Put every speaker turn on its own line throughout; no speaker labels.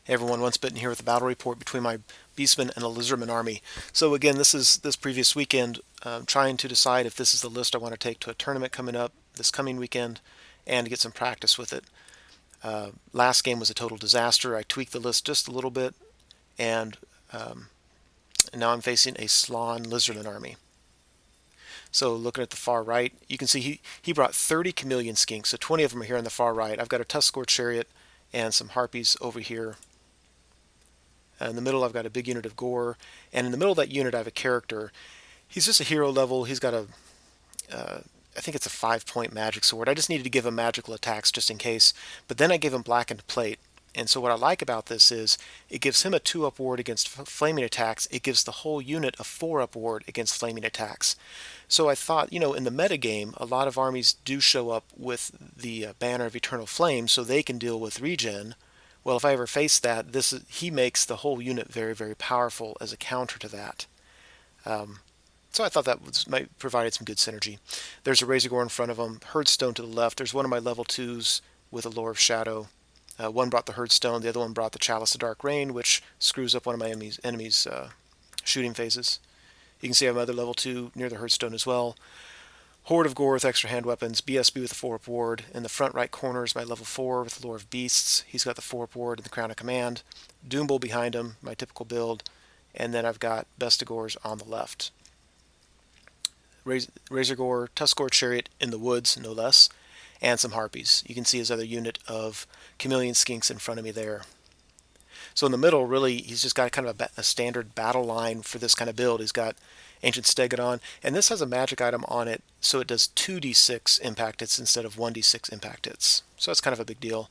Hey everyone, Once Bitten here with a battle report between my Beastmen and a Lizardmen army. So again, this is this previous weekend, trying to decide if this is the list I want to take to a tournament coming up this coming weekend and to get some practice with it. Last game was a total disaster. I tweaked the list just a little bit, and, um, and now I'm facing a Slan Lizardman army. So looking at the far right, you can see he brought 30 chameleon skinks, so 20 of them are here on the far right. I've got a Tuskor chariot and some harpies over here. In the middle, I've got a big unit of gore, and in the middle of that unit, I have a character. He's just a hero level. He's got I think it's a 5-point magic sword. I just needed to give him magical attacks just in case, but then I gave him blackened plate. And so what I like about this is it gives him a 2-up ward against flaming attacks. It gives the whole unit a 4-up ward against flaming attacks. So I thought, in the metagame, a lot of armies do show up with the Banner of Eternal Flame so they can deal with regen. Well, if I ever face that, he makes the whole unit very, very powerful as a counter to that. So I thought that might provided some good synergy. There's a Razor Gore in front of him, Herdstone to the left. There's one of my level 2s with a Lore of Shadow. One brought the Herdstone, the other one brought the Chalice of Dark Rain, which screws up one of my enemies' shooting phases. You can see I have another level 2 near the Herdstone as well. Horde of Gore with extra hand weapons, BSB with a 4-up ward. In the front right corner is my level 4 with the Lore of Beasts. He's got the 4-up ward and the Crown of Command. Doombull behind him, my typical build. And then I've got Bestigors on the left. Razor Gore, Tuskor Chariot in the woods, no less, and some Harpies. You can see his other unit of Chameleon Skinks in front of me there. So in the middle, really, he's just got kind of a standard battle line for this kind of build. He's got Ancient Stegodon, and this has a magic item on it, so it does 2d6 impact hits instead of 1d6 impact hits. So that's kind of a big deal.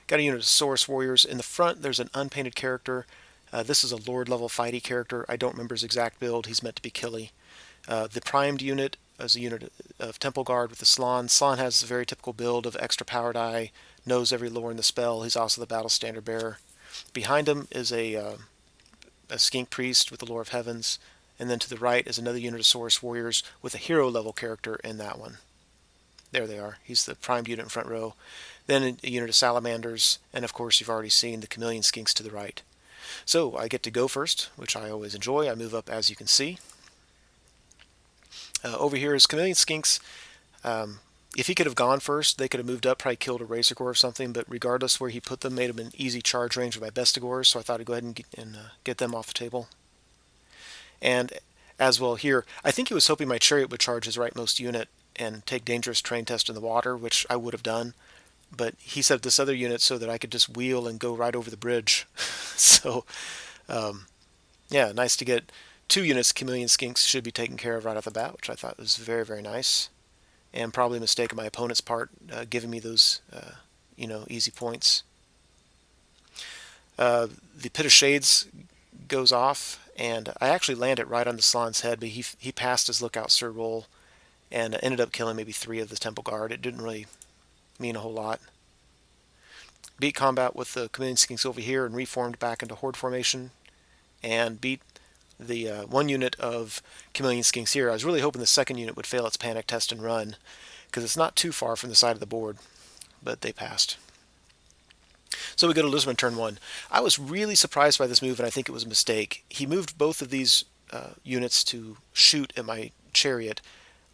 Got a unit of Saurus Warriors. In the front, there's an unpainted character. This is a Lord level fighty character. I don't remember his exact build. He's meant to be killy. The primed unit is a unit of Temple Guard with the Slan. Slan has a very typical build of extra power die, knows every lore in the spell. He's also the battle standard bearer. Behind him is a Skink Priest with the Lore of Heavens, and then to the right is another unit of Saurus Warriors with a hero level character in that one. There they are. He's the primed unit in front row. Then a unit of Salamanders, and of course you've already seen the Chameleon Skinks to the right. So I get to go first, which I always enjoy. I move up as you can see. Over here is Chameleon Skinks. If he could have gone first, they could have moved up, probably killed a Razor Gore or something, but regardless where he put them, made them an easy charge range with my Bestigors, so I thought I'd go ahead and get them off the table. And as well here, I think he was hoping my Chariot would charge his rightmost unit and take Dangerous Terrain Test in the water, which I would have done, but he set this other unit so that I could just wheel and go right over the bridge. So, yeah, nice to get 2 units of Chameleon Skinks should be taken care of right off the bat, which I thought was very, very nice. And probably a mistake on my opponent's part, giving me those, easy points. The Pit of Shades goes off, and I actually land it right on the Slan's head, but he passed his Lookout Sir roll and ended up killing maybe 3 of the Temple Guard. It didn't really mean a whole lot. Beat combat with the Chameleon Skinks over here and reformed back into Horde formation, and beat the 1 unit of Chameleon Skinks here. I was really hoping the second unit would fail its panic test and run, because it's not too far from the side of the board, but they passed. So we go to Lizardman turn 1. I was really surprised by this move, and I think it was a mistake. He moved both of these units to shoot at my Chariot.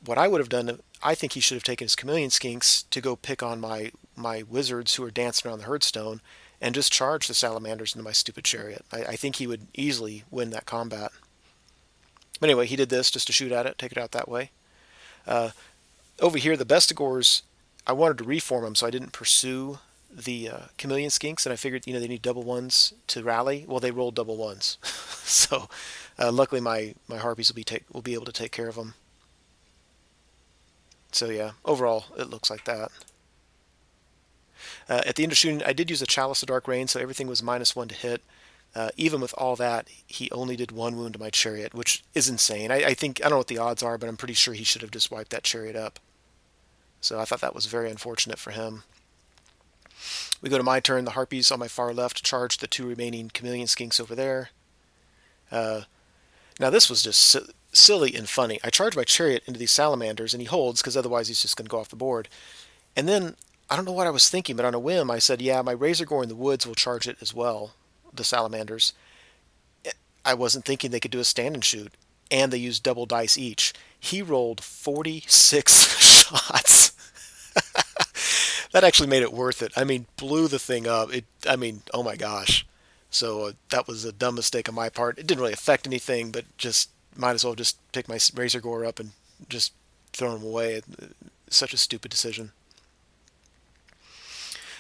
What I would have done, I think he should have taken his Chameleon Skinks to go pick on my wizards who are dancing around the Herdstone, and just charge the Salamanders into my stupid Chariot. I think he would easily win that combat. But anyway, he did this just to shoot at it, take it out that way. Over here, the Bestigors, I wanted to reform them, so I didn't pursue the Chameleon Skinks, and I figured, they need double ones to rally. Well, they rolled double ones. So luckily my Harpies will be able to take care of them. So yeah, overall, it looks like that. At the end of shooting, I did use a Chalice of Dark Rain, so everything was -1 to hit. Even with all that, he only did 1 wound to my Chariot, which is insane. I don't know what the odds are, but I'm pretty sure he should have just wiped that Chariot up. So I thought that was very unfortunate for him. We go to my turn. The Harpies on my far left charge the 2 remaining Chameleon Skinks over there. Now this was just silly and funny. I charge my Chariot into these Salamanders, and he holds, because otherwise he's just going to go off the board. And then I don't know what I was thinking, but on a whim, I said, yeah, my Razor Gore in the woods will charge it as well. the salamanders. I wasn't thinking they could do a stand and shoot, and they used double dice each. He rolled 46 shots. That actually made it worth it. I mean, blew the thing up. I mean, oh my gosh. So that was a dumb mistake on my part. It didn't really affect anything, but just might as well just pick my razor gore up and just throw them away. Such a stupid decision.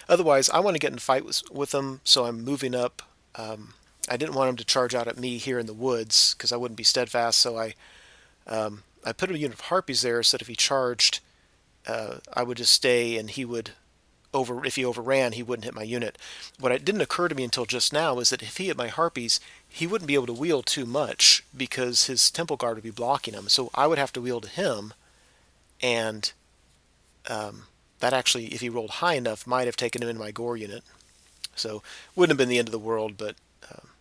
Otherwise, I want to get in a fight with them, so I'm moving up. I didn't want him to charge out at me here in the woods because I wouldn't be steadfast, so I put a unit of harpies there so that if he charged, I would just stay and he would if he overran, he wouldn't hit my unit. What it didn't occur to me until just now is that if he hit my harpies, he wouldn't be able to wheel too much because his temple guard would be blocking him. So I would have to wheel to him, and that actually, if he rolled high enough, might have taken him into my gore unit. So wouldn't have been the end of the world, but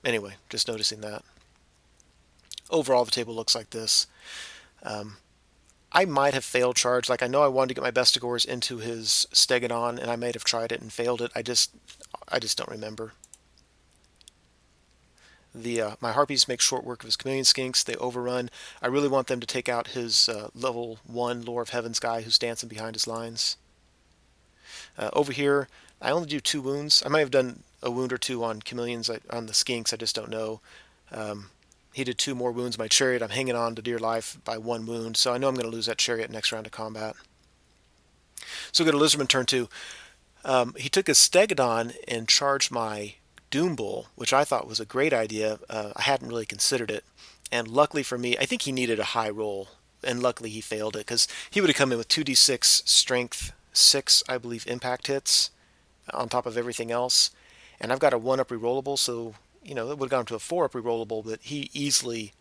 anyway, just noticing that. Overall, the table looks like this. I might have failed charge. Like, I know I wanted to get my Bestigors into his Stegodon, and I might have tried it and failed it. I just don't remember. My Harpies make short work of his Chameleon Skinks. They overrun. I really want them to take out his level 1 Lore of Heavens guy who's dancing behind his lines. Over here, I only do 2 wounds. I might have done a wound or 2 on Chameleons, on the Skinks. I just don't know. He did 2 more wounds. My chariot, I'm hanging on to dear life by 1 wound, so I know I'm going to lose that chariot next round of combat. So we go to Lizardman turn 2. He took his Stegodon and charged my doombull, which I thought was a great idea. I hadn't really considered it. And luckily for me, I think he needed a high roll, and luckily he failed it, because he would have come in with 2d6 strength 6, I believe, impact hits on top of everything else. And I've got a 1-up rerollable, so it would have gone to a 4-up rerollable, but he easily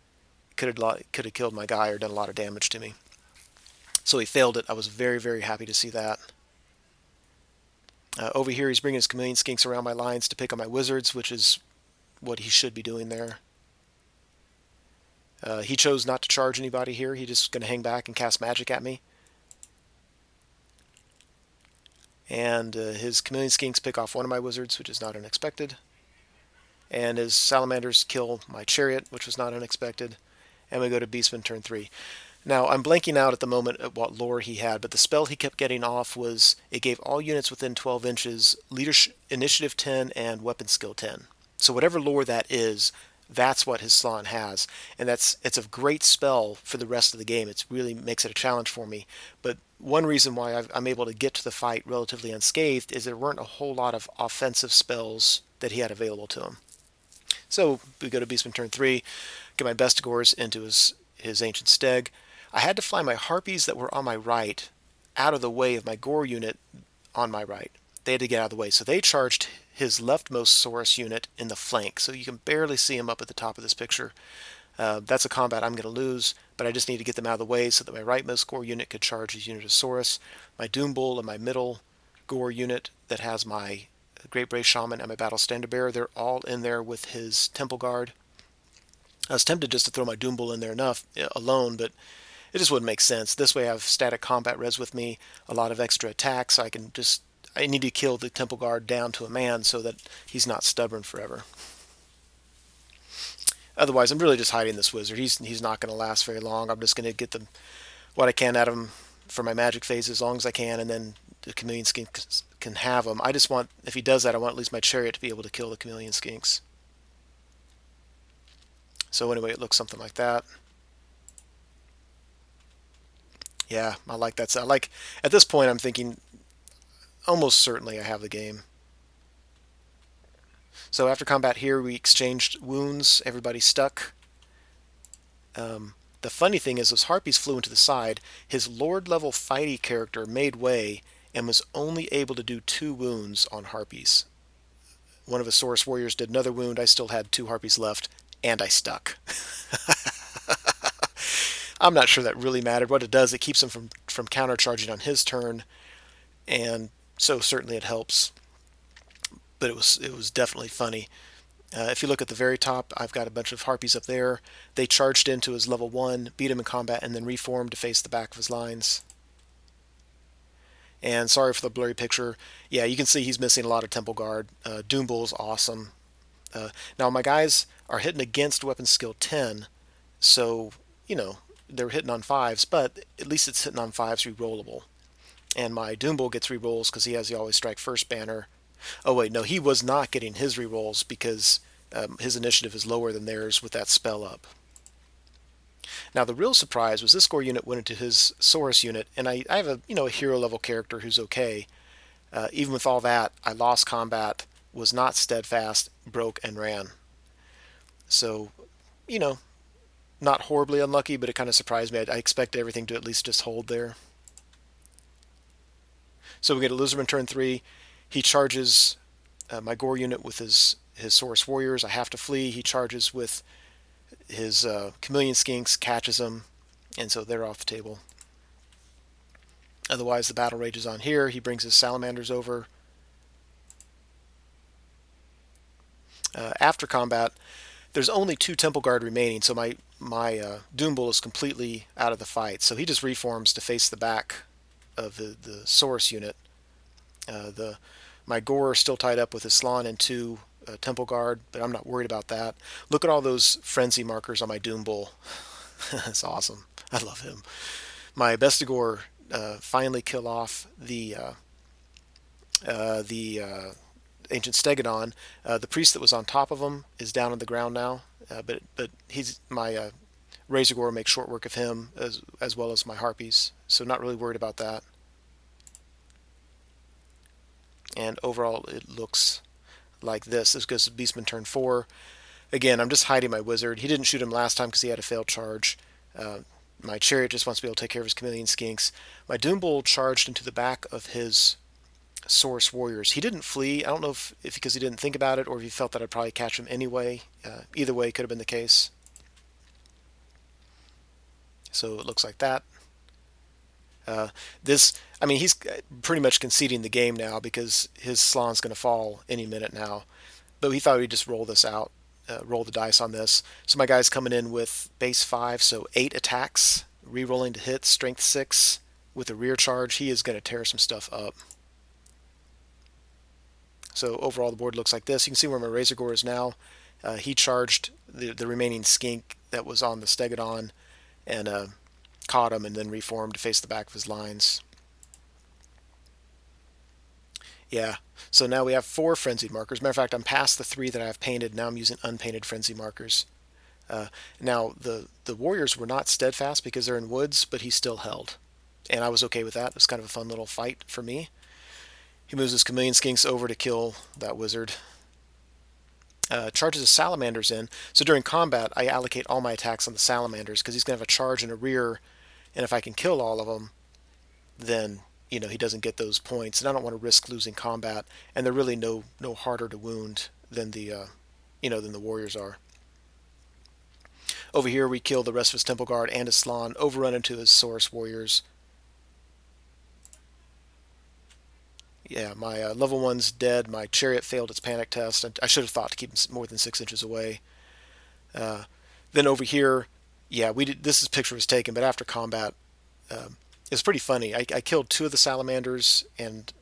could have killed my guy or done a lot of damage to me. So he failed it. I was very, very happy to see that. Over here, he's bringing his Chameleon Skinks around my lines to pick on my wizards, which is what he should be doing there. He chose not to charge anybody here. He's just going to hang back and cast magic at me. And his Chameleon Skinks pick off one of my wizards, which is not unexpected. And his salamanders kill my chariot, which was not unexpected. And we go to Beastmen turn 3. Now, I'm blanking out at the moment at what lore he had, but the spell he kept getting off was, it gave all units within 12 inches leadership, initiative 10 and weapon skill 10. So whatever lore that is, that's what his Slann has. And it's a great spell for the rest of the game. It really makes it a challenge for me. But one reason why I'm able to get to the fight relatively unscathed is there weren't a whole lot of offensive spells that he had available to him. So we go to Beastman turn 3, get my Bestigors into his Ancient Steg. I had to fly my Harpies that were on my right out of the way of my Gore unit on my right. They had to get out of the way. So they charged his leftmost Saurus unit in the flank. So you can barely see him up at the top of this picture. That's a combat I'm going to lose, but I just need to get them out of the way so that my rightmost Gore unit could charge his unit of Saurus. My Doombull and my middle Gore unit that has my Great Brave Shaman and my Battle Standard Bearer, they're all in there with his Temple Guard. I was tempted just to throw my Doombull in there alone, but it just wouldn't make sense. This way I have static combat res with me, a lot of extra attacks. I need to kill the Temple Guard down to a man so that he's not stubborn forever. Otherwise, I'm really just hiding this wizard. He's not going to last very long. I'm just going to get what I can out of him for my magic phase as long as I can, and then the Chameleon Skinks can have him. I just want, if he does that, I want at least my chariot to be able to kill the Chameleon Skinks. So anyway, it looks something like that. Yeah, I like that. At this point, I'm thinking almost certainly I have the game. So after combat here, we exchanged wounds. Everybody stuck. The funny thing is, those Harpies flew into the side. His Lord-level fighty character made way and was only able to do 2 wounds on Harpies. One of his Saurus warriors did another wound. I still had 2 Harpies left, and I stuck. I'm not sure that really mattered. What it does, it keeps him from countercharging on his turn, and so certainly it helps. But it was definitely funny. If you look at the very top, I've got a bunch of Harpies up there. They charged into his level 1, beat him in combat, and then reformed to face the back of his lines. And sorry for the blurry picture. Yeah, you can see he's missing a lot of Temple Guard. Doombull's awesome. Now my guys are hitting against weapon skill 10, so, they're hitting on 5s, but at least it's hitting on 5s rerollable. And my doombull gets rerolls because he has the always strike first banner. Oh wait, no, he was not getting his rerolls because his initiative is lower than theirs with that spell up. Now the real surprise was this gore unit went into his Saurus unit, and I have a hero level character who's okay. Even with all that, I lost combat, was not steadfast, broke, and ran. So, you know, not horribly unlucky, but it kind of surprised me. I expected everything to at least just hold there. So we get a Lizardman turn 3. He charges my gore unit with his Saurus warriors. I have to flee. He charges with his chameleon skinks, catches them, and so they're off the table. Otherwise, the battle rages on here. He brings his salamanders over. After combat, there's only 2 Temple Guard remaining, so my doombull is completely out of the fight. So he just reforms to face the back of the Saurus unit. My gore is still tied up with his Slann and 2 Temple Guard, but I'm not worried about that. Look at all those frenzy markers on my doombull. That's awesome. I love him. My Bestigor finally kill off the ancient Stegodon. The priest that was on top of him is down on the ground now, but he's my Razorgore makes short work of him as well as my harpies, so not really worried about that. And overall, it looks like this. This goes to Beastman turn 4. Again, I'm just hiding my wizard. He didn't shoot him last time because he had a failed charge. My chariot just wants to be able to take care of his chameleon skinks. My doombull charged into the back of his Saurus warriors. He didn't flee. I don't know if because he didn't think about it or if he felt that I'd probably catch him anyway. Either way, could have been the case. So it looks like that. He's pretty much conceding the game now because his Slann's going to fall any minute now. But he thought he'd just roll this out, roll the dice on this. So my guy's coming in with base 5, so 8 attacks, re-rolling to hit, strength 6 with a rear charge. He is going to tear some stuff up. So overall, the board looks like this. You can see where my Razorgore is now. He charged the remaining skink that was on the Stegodon and caught him and then reformed to face the back of his lines. Yeah, so now we have 4 frenzied markers. Matter of fact, I'm past the 3 that I have painted. Now I'm using unpainted frenzy markers. Now, the warriors were not steadfast because they're in woods, but he still held. And I was okay with that. It was kind of a fun little fight for me. He moves his chameleon skinks over to kill that wizard. Charges his salamanders in. So during combat, I allocate all my attacks on the salamanders because he's going to have a charge and a rear. And if I can kill all of them, then he doesn't get those points. And I don't want to risk losing combat. And they're really no harder to wound than the warriors are. Over here, we kill the rest of his Temple Guard and his Slann, overrun into his Saurus warriors. Yeah, my level 1's dead. My chariot failed its panic test. I should have thought to keep him more than 6 inches away. Then over here, yeah, we did. This picture was taken, but after combat, it's pretty funny. I killed 2 of the salamanders, and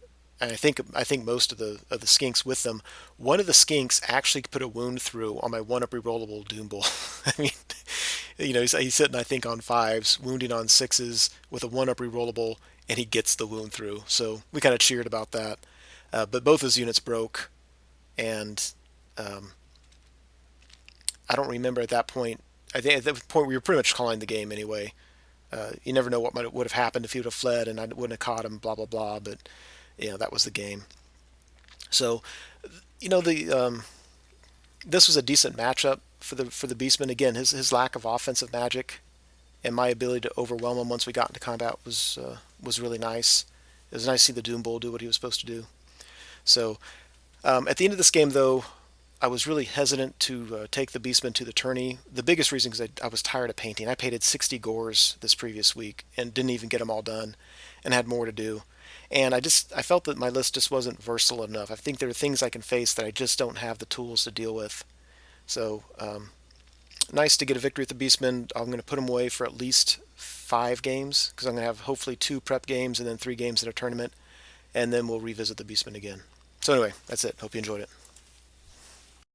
I think most of the skinks with them. One of the skinks actually put a wound through on my 1-up rerollable doombull. I mean, he's sitting I think on 5s, wounding on 6s with a 1-up rerollable, and he gets the wound through. So we kind of cheered about that. But both his units broke, and I don't remember at that point. I think at that point we were pretty much calling the game anyway. You never know what would have happened if he would have fled and I wouldn't have caught him, blah, blah, blah. But, that was the game. So, this was a decent matchup for the Beastmen. Again, his lack of offensive magic and my ability to overwhelm him once we got into combat was really nice. It was nice to see the Doombull do what he was supposed to do. So, at the end of this game, though, I was really hesitant to take the Beastmen to the tourney. The biggest reason is I was tired of painting. I painted 60 gores this previous week and didn't even get them all done and had more to do. And I felt that my list just wasn't versatile enough. I think there are things I can face that I just don't have the tools to deal with. So, nice to get a victory with the Beastmen. I'm going to put them away for at least 5 games because I'm going to have hopefully 2 prep games and then 3 games in a tournament. And then we'll revisit the Beastmen again. So anyway, that's it. Hope you enjoyed it.